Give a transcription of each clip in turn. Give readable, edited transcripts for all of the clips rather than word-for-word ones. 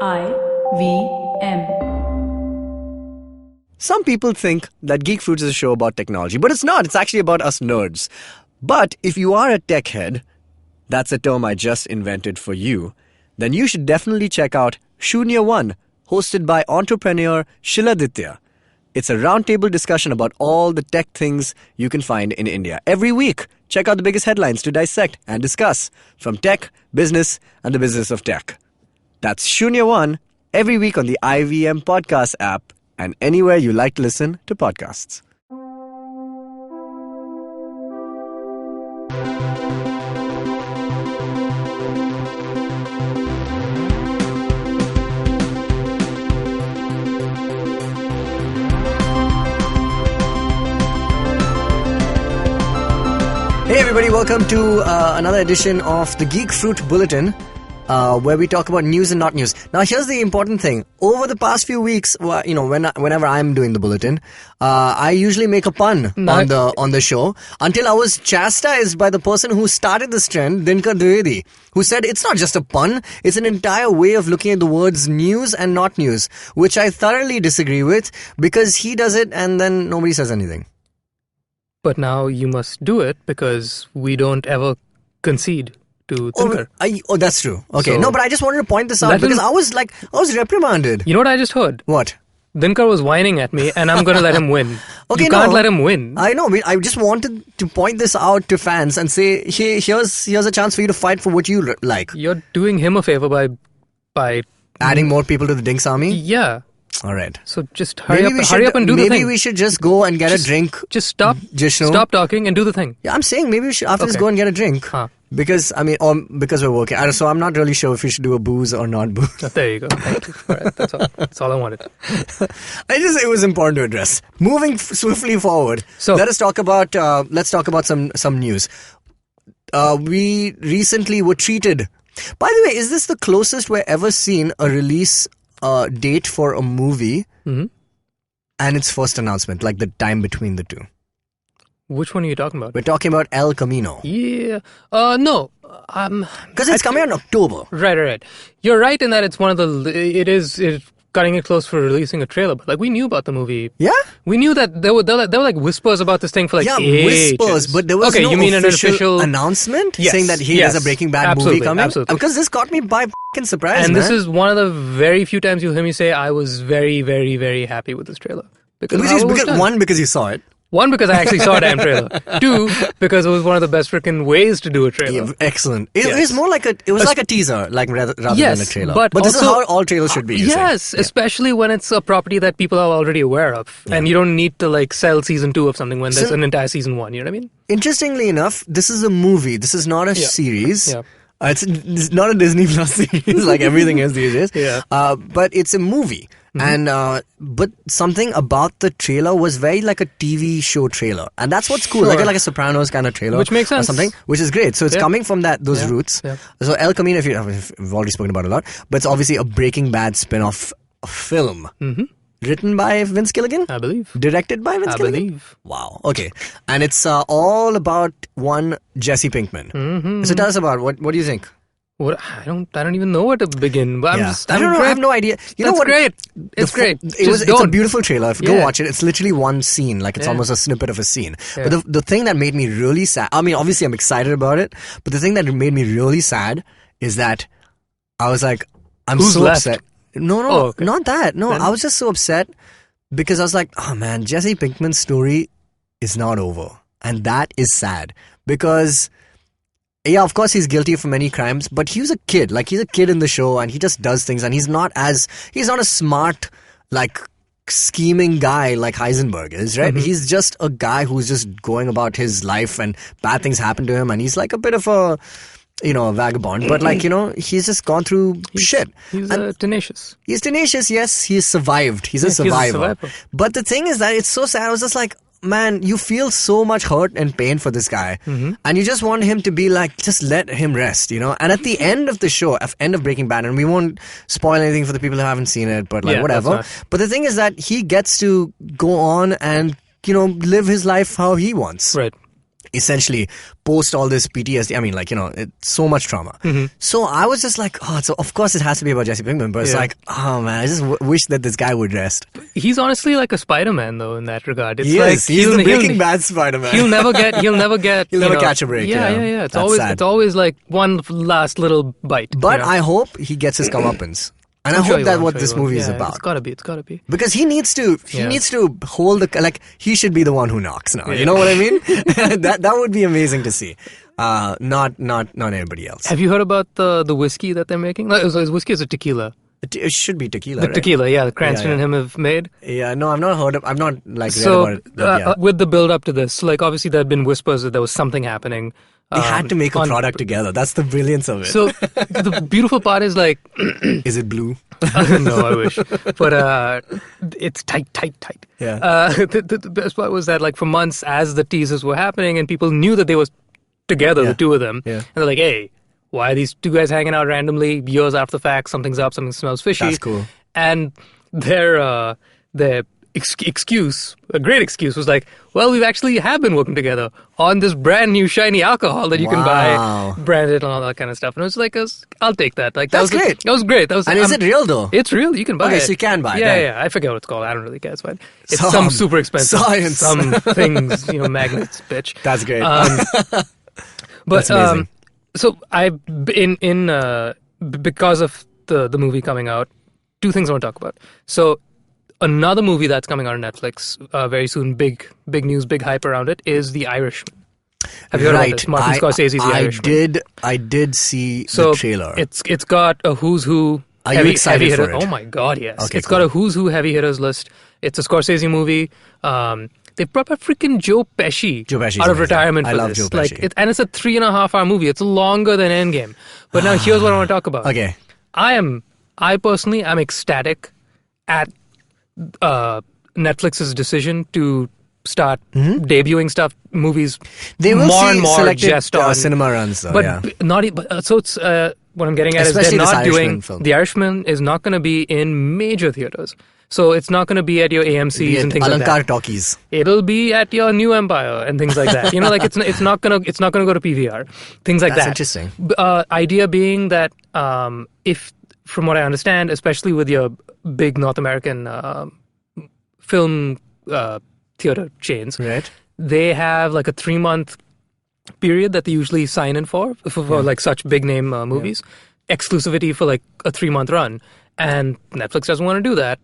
IVM. Some people think that Geek Fruits is a show about technology, but it's not. It's actually about us nerds. But if you are a tech head, that's a term I just invented for you, then you should definitely check out Shunya One, hosted by entrepreneur Shiladitya. It's a roundtable discussion about all the tech things you can find in India. Every week, check out the biggest headlines to dissect and discuss from tech, business, and the business of tech. That's Shunya One, every week on the IVM podcast app and anywhere you like to listen to podcasts. Hey everybody, welcome to another edition of the Geek Fruit Bulletin, where we talk about news and not news. Now here's the important thing. Over the past few weeks, whenever I'm doing the bulletin, I usually make a pun on the show, until I was chastised by the person who started this trend, Dinkar Dwivedi, who said it's not just a pun, it's an entire way of looking at the words news and not news, which I thoroughly disagree with, because he does it and then nobody says anything. But now you must do it because we don't ever concede to Dinkar. Oh, that's true. Okay, but I just wanted to point this out because I was reprimanded. You know what I just heard? What? Dinkar was whining at me and I'm going to let him win. Okay, you can't let him win. I know. I just wanted to point this out to fans and say, hey, here's a chance for you to fight for what you like. You're doing him a favor by adding more people to the Dinks army? Yeah. All right. So just hurry up and do the thing. Maybe we should just go and get a drink. Just stop. Jishnu. Stop talking and do the thing. Yeah, I'm saying maybe we should after this go and get a drink. Because we're working. So I'm not really sure if we should do a booze or not booze. There you go. Thank you. All right, that's all I wanted. It was important to address. Moving swiftly forward. So let's talk about some news. We recently were treated. By the way, is this the closest we've ever seen a release date for a movie and its first announcement, like the time between the two? Which one are you talking about? We're talking about El Camino. Yeah. No. Because it's coming out in October. Right. You're right in that it's one of it's cutting it close for releasing a trailer. But we knew about the movie. Yeah? We knew that there were like whispers about this thing for ages. Whispers, but there was no official announcement saying that there's a Breaking Bad movie coming? Absolutely. Because this caught me by f***ing surprise, and this is one of the very few times you'll hear me say I was very, very, very happy with this trailer. Because you saw it. One, because I actually saw a damn trailer. Two, because it was one of the best freaking ways to do a trailer. Yeah, excellent. It was more like like a teaser, rather than a trailer. But this is how all trailers should be. Yes, especially when it's a property that people are already aware of, and you don't need to sell season 2 of something when there's an entire season 1. You know what I mean? Interestingly enough, this is a movie. This is not a series. Yeah. It's not a Disney Plus series like everything else these days. Yeah. But it's a movie. And but something about the trailer was very like a TV show trailer, and that's what's cool. Like a Sopranos kind of trailer, which makes sense. Or something, which is great. So it's coming from those roots. Yeah. So El Camino, we've already spoken about it a lot, but it's obviously a Breaking Bad spin-off film. Written by Vince Gilligan? I believe. Directed by Vince Gilligan? I believe. Wow. Okay. And it's all about one Jesse Pinkman. So tell us about what do you think? What I don't even know where to begin. But I don't know. I have no idea. That's great. It's great. It's a beautiful trailer. Go watch it. It's literally one scene. It's almost a snippet of a scene. Yeah. But the thing that made me really sad. I mean, obviously I'm excited about it. But the thing that made me really sad is that I was like, upset. No, not that. No, I was just so upset because I was like, oh man, Jesse Pinkman's story is not over, and that is sad because. Yeah, of course he's guilty of many crimes, but he was a kid. He's a kid in the show and he just does things and he's not a smart, scheming guy like Heisenberg is, right? He's just a guy who's just going about his life and bad things happen to him and he's a bit of a vagabond, but he's just gone through shit. He's tenacious. He's tenacious, yes. He's survived. He's a survivor. But the thing is that it's so sad. I was just like, man, you feel so much hurt and pain for this guy. And you just want him to be just let him rest, And at the end of the show, end of Breaking Bad, and we won't spoil anything for the people who haven't seen it, but whatever. But the thing is that he gets to go on and, live his life how he wants. Right. essentially post all this PTSD. I mean, like, it's so much trauma. So I was just like, so of course it has to be about Jesse Pinkman, but it's like, oh man, I just wish that this guy would rest. He's honestly like a Spider-Man though in that regard. It's He's the Breaking Bad Spider-Man. He'll never catch a break. Yeah. It's always like one last little bite. But I hope he gets his comeuppance. And I hope that's what this movie is about. It's gotta be. Because he needs to hold he should be the one who knocks now. You know what I mean? that would be amazing to see. Not anybody else. Have you heard about the whiskey that they're making? Is whiskey or is it tequila? It should be tequila, right? Tequila, yeah. Cranston and him have made. Yeah, no, I've not read about it. But, with the build up to this, like obviously there had been whispers that there was something happening. They had to make a product together. That's the brilliance of it. So the beautiful part is like... Is it blue? No, I wish. But it's tight. Yeah. The best part was that like for months as the teasers were happening and people knew that they were together, the two of them. Yeah. And they're like, hey, why are these two guys hanging out randomly years after the fact? Something's up, something smells fishy. That's cool. And their excuse, a great excuse, was like, well, we've actually have been working together on this brand new shiny alcohol that you can buy, branded and all that kind of stuff. And it was like, I'll take that. Like That's great. That was great. And is it real though? It's real. You can buy it. Okay, so you can buy it. Yeah. I forget what it's called. I don't really care. It's fine. It's some super expensive. Science. Some things, magnets, bitch. That's great. But That's amazing. So because of the movie coming out, two things I want to talk about. So another movie that's coming out on Netflix very soon, big news, big hype around it, is The Irishman. Have you heard about this? Martin Scorsese's The Irishman. I did see the trailer. It's got a who's who. Are you excited for it? Oh my god, yes. Okay, It's got a who's who heavy hitters list. It's a Scorsese movie. They brought back freaking Joe Pesci out of retirement for this. I love Joe Pesci. And it's a 3.5-hour movie. It's longer than Endgame. But now here's what I want to talk about. Okay. I personally am ecstatic at Netflix's decision to start debuting movies they will more and more selected, just on cinema runs though, so it's what I'm getting at especially is they're not doing film. The Irishman is not going to be in major theaters. So it's not going to be at your AMCs and things like that. Alankar Talkies. It'll be at your New Empire and things like that. It's not going to go to PVR. Things like that. That's interesting. Idea being that if, from what I understand, especially with your big North American film theater chains, right? They have like a 3-month period that they usually sign in for like such big name movies, exclusivity for like a 3-month run, and Netflix doesn't want to do that.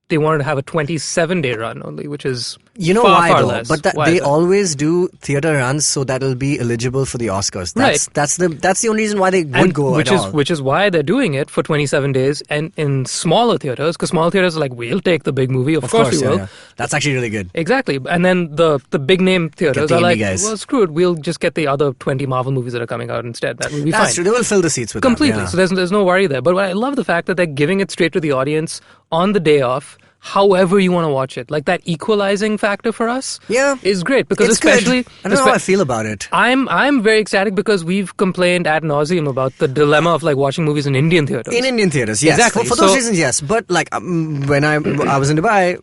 They wanted to have a 27-day run only, which is far less. But they always do theater runs so that it'll be eligible for the Oscars. That's the only reason why they would go at all. Which is why they're doing it for 27 days and in smaller theaters, because smaller theaters are like, we'll take the big movie. Of course we will. Yeah. That's actually really good. Exactly. And then the big name theaters are like, guys. well, screw it. We'll just get the other 20 Marvel movies that are coming out instead. That will be fine. That's true. They will fill the seats with completely. Them, So there's no worry there. But I love the fact that they're giving it straight to the audience on the day off, however you want to watch it. Like that equalizing factor for us is great, because it's especially good. I don't know how I feel about it. I'm very ecstatic because we've complained ad nauseum about the dilemma of like watching movies in Indian theaters. In Indian theaters, yes. Exactly. For those reasons, yes. But like when I was in Dubai,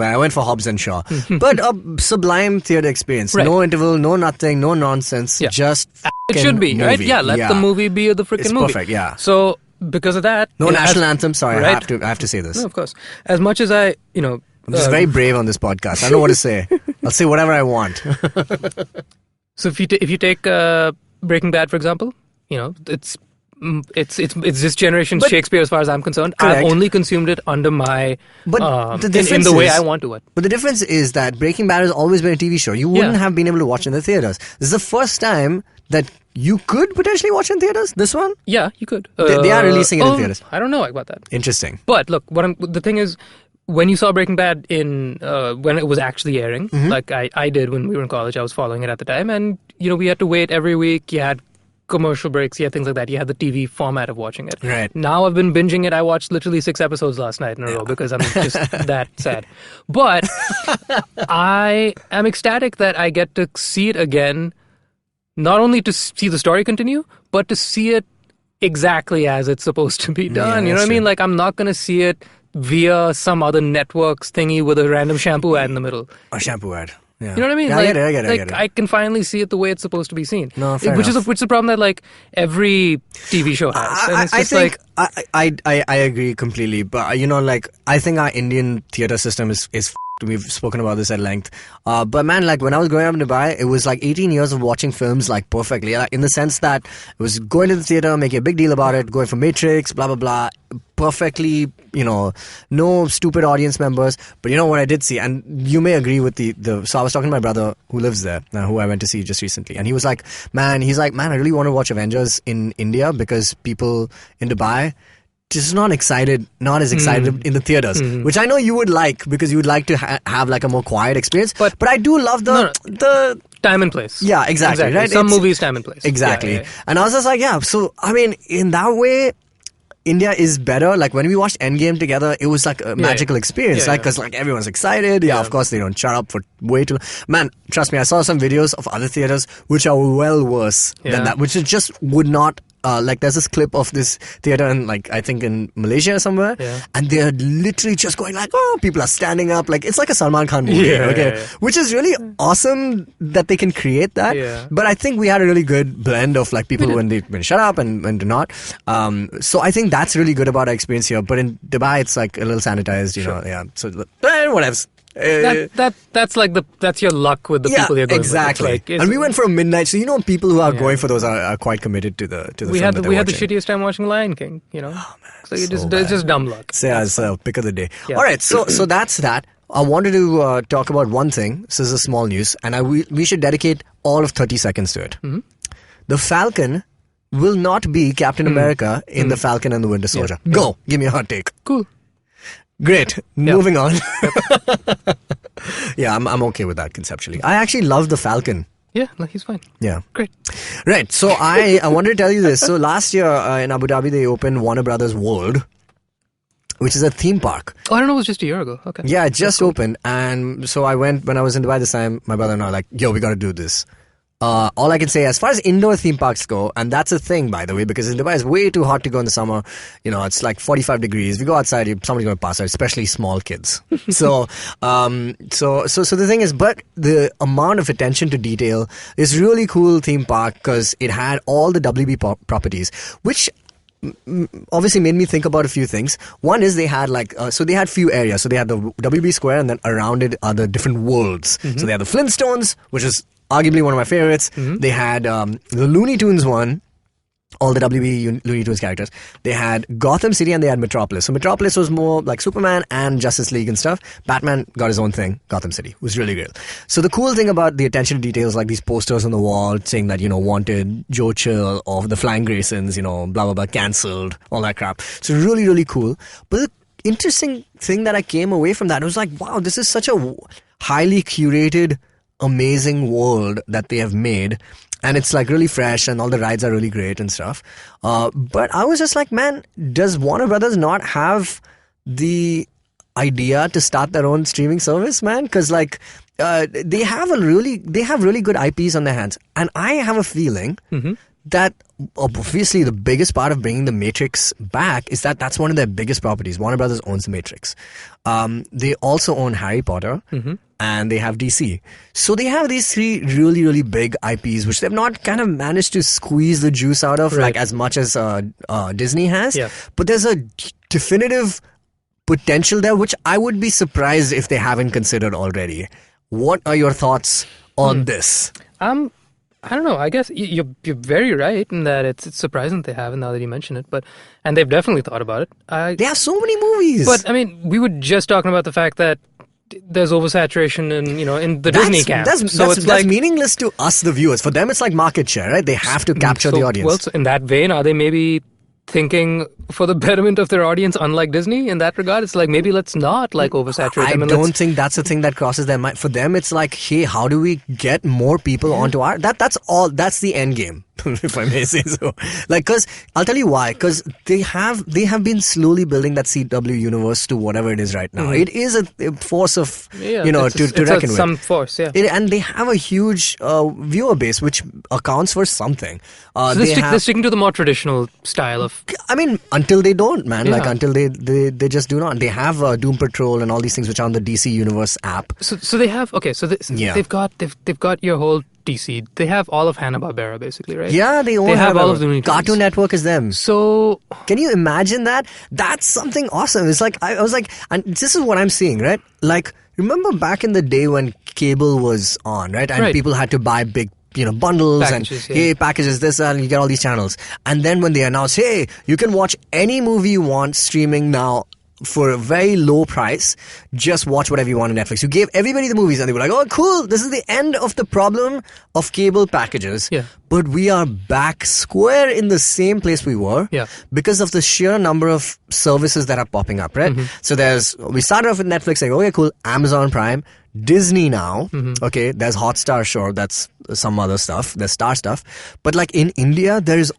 I went for Hobbs and Shaw. But a sublime theater experience. Right. No interval, no nothing, no nonsense. Yeah. Just it should be, movie. Right? Yeah, let the movie be the freaking movie. It's perfect, yeah. So because of that, no national anthem. Sorry, right? I have to say this. No, of course. As much as I'm just very brave on this podcast. I don't know what to say. I'll say whatever I want. So if you take Breaking Bad, for example, it's this generation's Shakespeare as far as I'm concerned. Correct. I've only consumed it under my in the way I want to. But the difference is that Breaking Bad has always been a TV show. You wouldn't have been able to watch it in the theaters. This is the first time that you could potentially watch in theaters. This one, yeah, you could. They are releasing it in theaters. I don't know about that. Interesting. But look, the thing is, when you saw Breaking Bad when it was actually airing, like I did when we were in college, I was following it at the time, and we had to wait every week. You had commercial breaks, you had things like that. You had the TV format of watching it. Right. Now I've been binging it. I watched literally 6 episodes last night in a row because I'm just that sad. But I am ecstatic that I get to see it again, not only to see the story continue, but to see it exactly as it's supposed to be done. You know what I mean? Like, I'm not going to see it via some other networks thingy with a random shampoo ad in the middle. A shampoo ad. You know what I mean? Yeah, like, I get it. I can finally see it the way it's supposed to be seen. No, fair which enough. is a problem that like every TV show has. And it's just I agree completely, but like I think our Indian theater system is we've spoken about this at length. But man, like when I was growing up in Dubai, it was like 18 years of watching films like perfectly. Like, in the sense that it was going to the theater, making a big deal about it, going for Matrix, blah, blah, blah. Perfectly, no stupid audience members. But you know what I did see, and you may agree with so I was talking to my brother who lives there, who I went to see just recently. And he was like, man, I really want to watch Avengers in India because people in Dubai just not as excited in the theaters, which I know you would like because you would like to have like a more quiet experience. But I do love the time and place. Yeah, exactly. Right? Some movies, time and place. Exactly. Yeah. And I was just like, so I mean, in that way, India is better. Like when we watched Endgame together, it was like a magical experience, right? Because like everyone's excited. Yeah, of course they don't shut up for way too long. Man, trust me, I saw some videos of other theaters which are well worse than that, which just would not. Like there's this clip of this theater in like I think in Malaysia somewhere, and they're literally just going like, oh, people are standing up, like it's like a Salman Khan movie, which is really awesome that they can create that. But I think we had a really good blend of like people when shut up and when do not. So I think that's really good about our experience here. But in Dubai, it's like a little sanitized, you know. Yeah. So whatever. That's your luck with the people you're going exactly. with. And we went for a midnight, so people who are going for those are quite committed to the we film. We had the shittiest time watching Lion King, Oh, man, so it's just dumb luck. So pick of the day. Yeah. All right, so that's that. I wanted to talk about one thing. This is a small news, and we should dedicate all of 30 seconds to it. The Falcon will not be Captain America in The Falcon and the Winter Soldier. Go, give me a hot take. Cool. Great. Moving on. Yeah, I'm okay with that conceptually. I actually love the Falcon. Yeah, he's fine. Yeah. Great. Right. So I wanted to tell you this. So last year in Abu Dhabi, they opened Warner Brothers World, which is a theme park. Oh, I don't know. It was just a year ago. Okay. Yeah, it just opened. And so I went, when I was in Dubai this time, my brother and I were like, yo, we got to do this. All I can say, as far as indoor theme parks go, and that's a thing, by the way, because in Dubai it's way too hot to go in the summer. It's like 45 degrees. If you go outside, somebody's going to pass out, especially small kids. So the thing is, but the amount of attention to detail is really cool theme park because it had all the WB properties, which obviously made me think about a few things. One is they had they had few areas. So they had the WB Square, and then around it are the different worlds. So they had the Flintstones, which is arguably one of my favorites. They had the Looney Tunes one, all the WB Looney Tunes characters. They had Gotham City and they had Metropolis. So Metropolis was more like Superman and Justice League and stuff. Batman got his own thing. Gotham City was really great. So the cool thing about the attention to details, like these posters on the wall saying that, wanted Joe Chill or the Flying Graysons, blah, blah, blah, cancelled, all that crap. So really, really cool. But the interesting thing that I came away from that was like, wow, this is such a highly curated, amazing world that they have made, and it's like really fresh and all the rides are really great and stuff, but I was just like, man, does Warner Brothers not have the idea to start their own streaming service, man? Because they have really good IPs on their hands, and I have a feeling that obviously the biggest part of bringing the Matrix back is that that's one of their biggest properties. Warner Brothers owns the Matrix. They also own Harry Potter, and they have DC. So they have these three really, really big IPs, which they've not kind of managed to squeeze the juice out of like as much as Disney has. Yeah. But there's a definitive potential there, which I would be surprised if they haven't considered already. What are your thoughts on this? I don't know. I guess you're very right in that it's surprising they haven't, now that you mention it. And they've definitely thought about it. They have so many movies. But I mean, we were just talking about the fact that there's oversaturation in the Disney camp. That's meaningless to us, the viewers. For them, it's like market share, right? They have to capture the audience. Well, so in that vein, are they maybe thinking for the betterment of their audience, unlike Disney in that regard? It's like, maybe let's not oversaturate them. I don't think that's the thing that crosses their mind. For them, it's like, hey, how do we get more people onto our... That's the end game. if I may say so. Like, because I'll tell you why. Because they have been slowly building that CW universe to whatever it is right now. It is a force of to reckon with. Some force, yeah. And they have a huge viewer base, which accounts for something. So they're sticking to the more traditional style of. I mean, until they don't, man. Yeah. Like until they just do not. They have Doom Patrol and all these things which are on the DC Universe app. So they have they've got your whole DC. They have all of Hanna-Barbera basically, right? Yeah, they have all of the Cartoon Network is them. So can you imagine that? That's something awesome. It's like I was like, and this is what I'm seeing, right? Like, remember back in the day when cable was on, right? And people had to buy big bundles packages, and hey, packages, this and you get all these channels. And then when they announced, hey, you can watch any movie you want streaming now for a very low price, just watch whatever you want on Netflix. You gave everybody the movies and they were like, oh, cool, this is the end of the problem of cable packages. Yeah. But we are back square in the same place we were because of the sheer number of services that are popping up, right? So we started off with Netflix saying, okay, cool, Amazon Prime, Disney now, okay, there's Hotstar, sure, that's some other stuff, there's Star stuff, but like in India, there's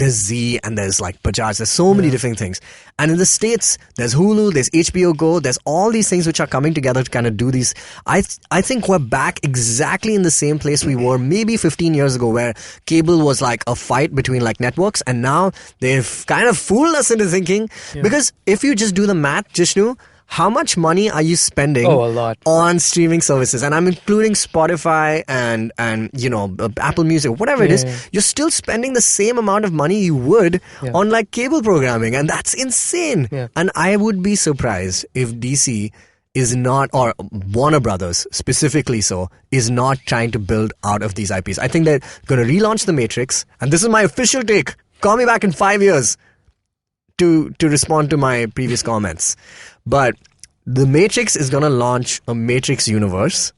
Z and there's like Bajaj, there's so many different things, and in the States, there's Hulu, there's HBO Go, there's all these things which are coming together to kind of do these. I think we're back exactly in the same place we were maybe 15 years ago, where cable was like a fight between like networks, and now they've kind of fooled us into thinking, because if you just do the math, Jishnu, how much money are you spending a lot on streaming services? And I'm including Spotify and Apple Music, whatever it is. You're still spending the same amount of money you would on like cable programming, and that's insane. And I would be surprised if DC is not, or Warner Brothers specifically so, is not trying to build out of these IPs. I think they're going to relaunch The Matrix, and this is my official take. Call me back in 5 years to respond to my previous comments. But The Matrix is going to launch a Matrix universe.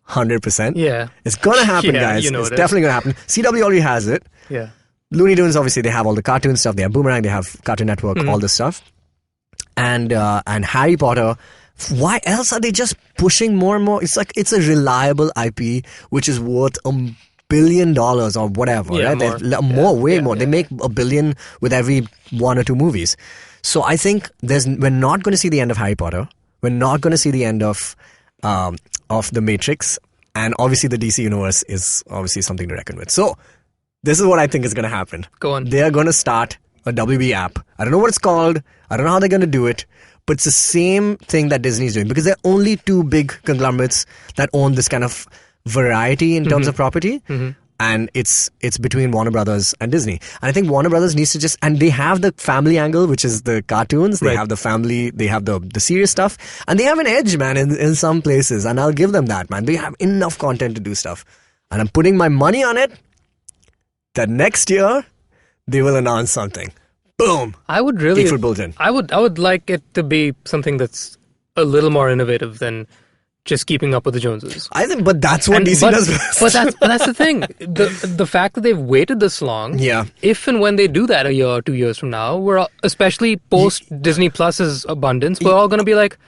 100%. Yeah. It's going to happen, guys. It's definitely going to happen. CW already has it. Yeah. Looney Tunes, obviously, they have all the cartoon stuff. They have Boomerang, they have Cartoon Network, all this stuff. And Harry Potter. Why else are they just pushing more and more? It's like, it's a reliable IP, which is worth $1 billion or whatever, right? More. They make $1 billion with every 1 or 2 movies. So I think we're not going to see the end of Harry Potter. We're not going to see the end of The Matrix. And obviously the DC universe is obviously something to reckon with. So this is what I think is going to happen. Go on. They are going to start a WB app. I don't know what it's called. I don't know how they're going to do it. But it's the same thing that Disney's doing, because there are only 2 big conglomerates that own this kind of variety in terms of property. And it's between Warner Brothers and Disney. And I think Warner Brothers needs to just, and they have the family angle, which is the cartoons. They have the family, they have the serious stuff. And they have an edge, man, in some places. And I'll give them that, man. They have enough content to do stuff. And I'm putting my money on it that next year they will announce something. Boom. I would really, Geek for Bulletin. I would like it to be something that's a little more innovative than just keeping up with the Joneses. I think, but that's what DC does best. But that's the thing. The fact that they've waited this long. Yeah. If and when they do that a year or 2 years from now, we're all, especially post Disney Plus's abundance, we're all going to be like,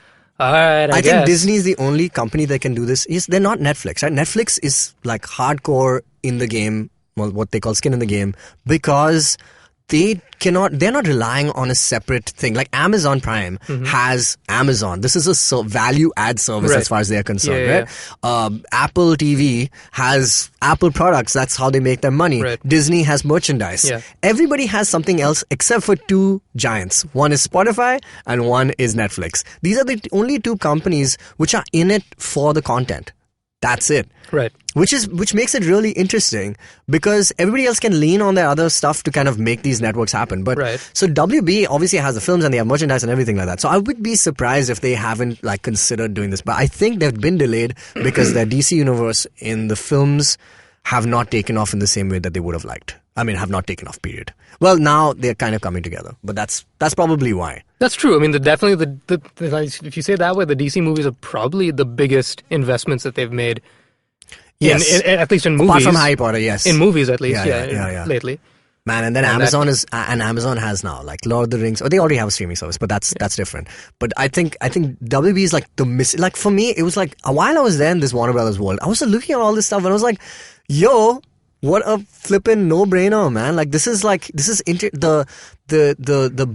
all right, I guess. think Disney is the only company that can do this. They're not Netflix, right? Netflix is like hardcore in the game, well, what they call skin in the game, because they're not relying on a separate thing. Like Amazon Prime has Amazon. This is a value add service as far as they're concerned, right? Apple TV has Apple products. That's how they make their money. Right. Disney has merchandise. Yeah. Everybody has something else except for 2 giants. One is Spotify and one is Netflix. These are the only 2 companies which are in it for the content. That's it. Right. Which makes it really interesting, because everybody else can lean on their other stuff to kind of make these networks happen. But so WB obviously has the films and they have merchandise and everything like that. So I would be surprised if they haven't like considered doing this. But I think they've been delayed because their DC universe in the films have not taken off in the same way that they would have liked. I mean, have not taken off, period. Well, now they're kind of coming together, but that's probably why. That's true. I mean, if you say it that way, the DC movies are probably the biggest investments that they've made. Yes, at least in movies. Apart from Harry Potter, yes. In movies, at least, lately. Man, and then Amazon has now like Lord of the Rings. Or they already have a streaming service, but that's different. But I think WB is like like for me, it was like while I was there in this Warner Brothers world, I was looking at all this stuff and I was like, yo, What a flippin' no-brainer, man! Like this is the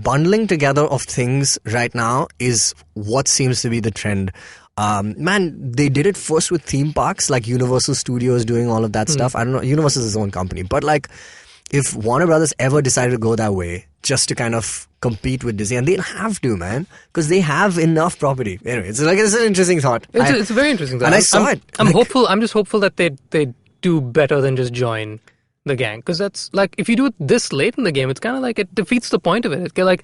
bundling together of things right now is what seems to be the trend. Man, they did it first with theme parks, like Universal Studios doing all of that stuff. I don't know, Universal is his own company, but like, if Warner Brothers ever decided to go that way, just to kind of compete with Disney, and they'll have to, man, because they have enough property. Anyway, it's an interesting thought. It's a very interesting thought. And I saw it. I'm hopeful. I'm just hopeful that they do better than just join the gang, because that's like, if you do it this late in the game, it's kind of like it defeats the point of it. It's like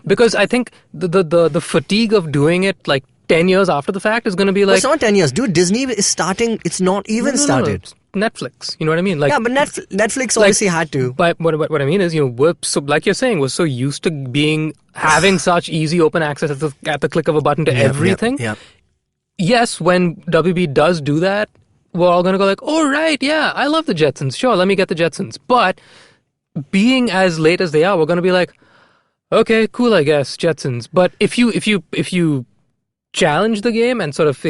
because I think the fatigue of doing it like 10 years after the fact is going to be like... It's not 10 years, dude. Disney is starting... It's not even started. Netflix. You know what I mean? Like, yeah, but Netflix obviously had to. But what I mean is, we're so, like you're saying, we're so used to having such easy open access at the click of a button to everything. Yeah. Yes, when WB does do that, we're all going to go like, oh, right, yeah, I love the Jetsons. Sure, let me get the Jetsons. But being as late as they are, we're going to be like, okay, cool, I guess, Jetsons. But if you challenge the game and sort of,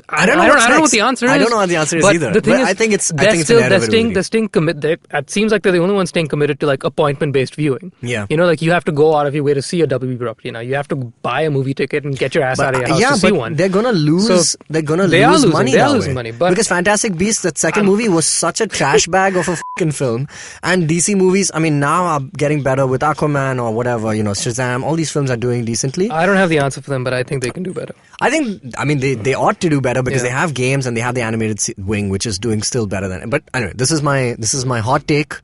I don't know what the answer is. I don't know what the answer is either. But I think it's they're staying committed. It seems like they're the only ones staying committed to like appointment-based viewing. Yeah. Like you have to go out of your way to see a WB property now. You have to buy a movie ticket and get your ass out of your house to see one. They're gonna lose. So they're gonna lose money. They are losing money. But because Fantastic Beasts, that second movie, was such a trash bag of a fucking film, and DC movies, I mean, now are getting better with Aquaman or whatever. Shazam. All these films are doing decently. I don't have the answer for them, but I think they can do better. They ought to do better because they have games and they have the animated wing, which is doing still better than it. But anyway, this is my hot take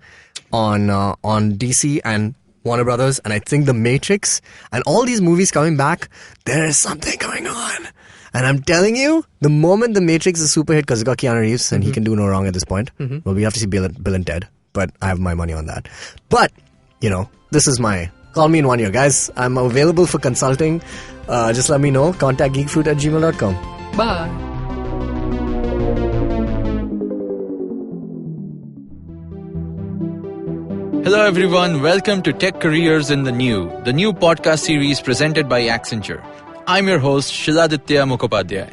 on DC and Warner Brothers, and I think The Matrix and all these movies coming back, there is something going on. And I'm telling you, the moment The Matrix is a super hit, because it's got Keanu Reeves and he can do no wrong at this point. Mm-hmm. Well, we have to see Bill and Ted, but I have my money on that. But this is call me in 1 year, guys. I'm available for consulting. Just let me know. Contact geekfruit@gmail.com. Bye. Hello everyone, welcome to Tech Careers in the New podcast series presented by Accenture. I'm your host, Shiladitya Mukhopadhyay.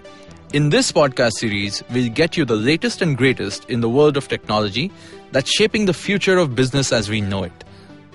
In this podcast series, we'll get you the latest and greatest in the world of technology that's shaping the future of business as we know it.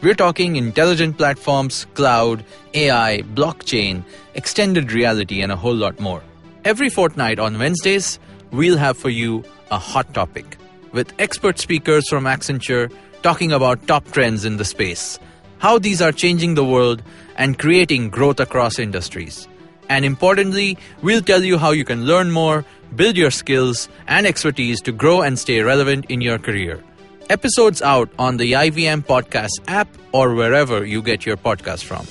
We're talking intelligent platforms, cloud, AI, blockchain, extended reality, and a whole lot more. Every fortnight on Wednesdays, we'll have for you a hot topic with expert speakers from Accenture talking about top trends in the space, how these are changing the world and creating growth across industries. And importantly, we'll tell you how you can learn more, build your skills and expertise to grow and stay relevant in your career. Episodes out on the IVM Podcast app or wherever you get your podcast from.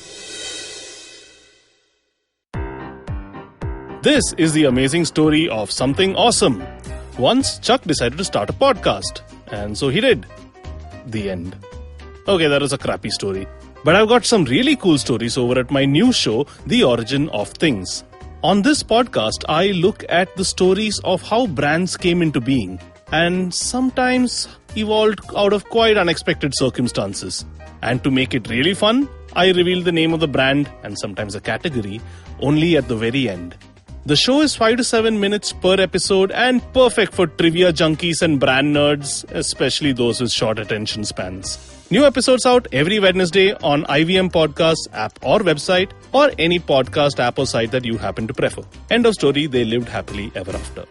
This is the amazing story of something awesome. Once, Chuck decided to start a podcast, and so he did. The end. Okay, that was a crappy story. But I've got some really cool stories over at my new show, The Origin of Things. On this podcast, I look at the stories of how brands came into being and sometimes evolved out of quite unexpected circumstances. And to make it really fun, I reveal the name of the brand and sometimes a category only at the very end. The show is 5 to 7 minutes per episode and perfect for trivia junkies and brand nerds, especially those with short attention spans. New episodes out every Wednesday on IVM Podcasts app or website or any podcast app or site that you happen to prefer. End of story, they lived happily ever after.